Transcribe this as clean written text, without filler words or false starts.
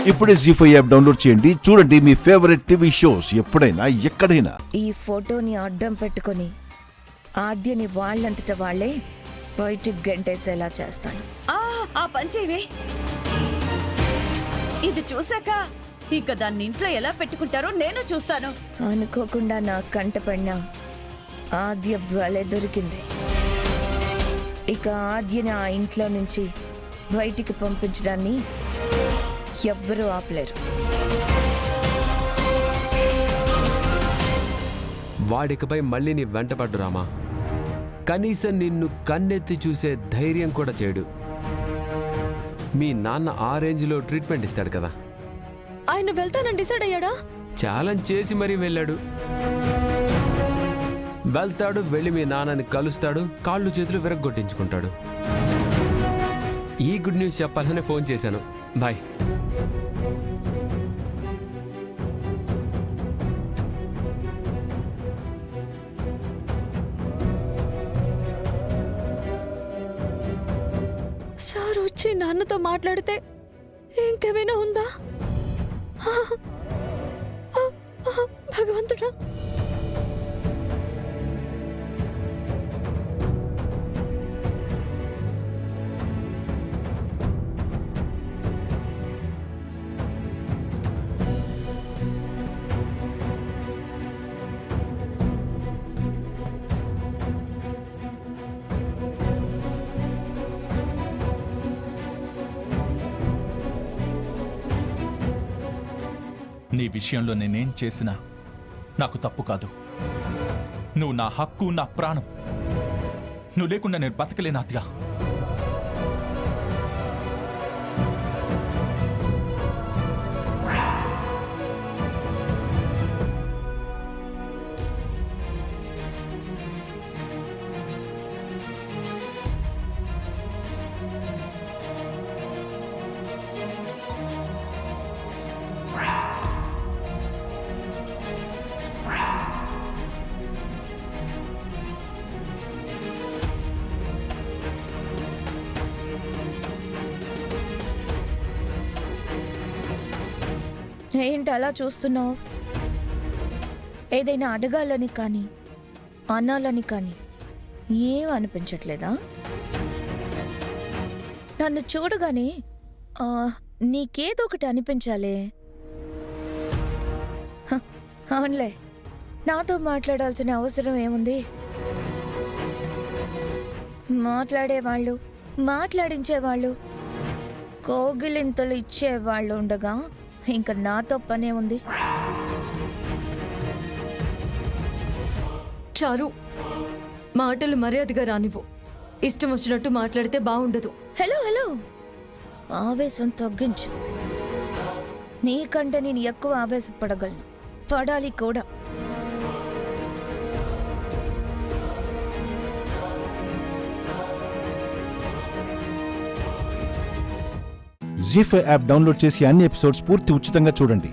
ఇప్పుడే జీ5 app download చేయండి. చూడండి మీ ఫేవరెట్ టీవీ షోస్ ఎప్పుడైనా ఎక్కడైనా. ఈ ఫోటోని అడ్డం పెట్టుకొని ఆద్యని వాళ్ళంతట వాళ్లే బయటికి గెంటేసేలా చేస్తాను. ఆ పంచేవే ఇది చూసాక ఇక దాన్ని ఇంట్లో ఎలా పెట్టుకుంటారో నేను చూస్తాను. అనుకోకుండా నా కంట పడిన ఆద్య భలే దొరికింది. ఇక ఆద్యని ఆ ఇంట్లో నుంచి బయటికి పంపించడాన్ని ఎవ్వరూ ఆపలేరు. వాడికపై మళ్ళీ నీ వెంటపడ్డు రామా. కనీసం నిన్ను కన్నెత్తి చూసే ధైర్యం కూడా చేయడు. మీ నాన్న ఆ రేంజ్లో ట్రీట్మెంట్ ఇస్తాడు కదా. ఆయన వెళ్తానని డిసైడ్ అయ్యాడా? ఛాలెంజ్ చేసి మరీ వెళ్ళాడు. వెళ్తాడు, వెళ్ళి మీ నాన్నని కలుస్తాడు, కాళ్ళు చేతులు విరగ్గొట్టించుకుంటాడు. ఈ గుడ్ న్యూస్ చెప్పాలని ఫోన్ చేశాను. బాయ్. సార్ వచ్చి నాన్నతో మాట్లాడితే ఇంకేమైనా ఉందా? భగవంతుడా, నీ విషయంలో నేనేం చేసినా నాకు తప్పు కాదు. నువ్వు నా హక్కు, నా ప్రాణం. నువ్వు లేకుండా నేను బతకలేనాదిగా. ఏంటి అలా చూస్తున్నావు? ఏదైనా అడగాలని కానీ అనాలని కానీ ఏం అనిపించట్లేదా? నన్ను చూడగానే నీకేదో ఒకటి అనిపించాలే. అవునులే, నాతో మాట్లాడాల్సిన అవసరం ఏముంది? మాట్లాడేవాళ్ళు, మాట్లాడించేవాళ్ళు, కోగిలింతలు ఇచ్చేవాళ్ళు ఉండగా ఇంకా నాతో పనే ఉంది. చారు, మాటలు మర్యాదగా రానివ్వు. ఇష్టం వచ్చినట్టు మాట్లాడితే బాగుండదు. హలో హలో, ఆవేశం తగ్గించు. నీకంటే నేను ఎక్కువ ఆవేశపడగలను, పడాలి కూడా. జీ5 యాప్ డౌన్లోడ్ చేసి అన్ని ఎపిసోడ్స్ పూర్తి ఉచితంగా చూడండి.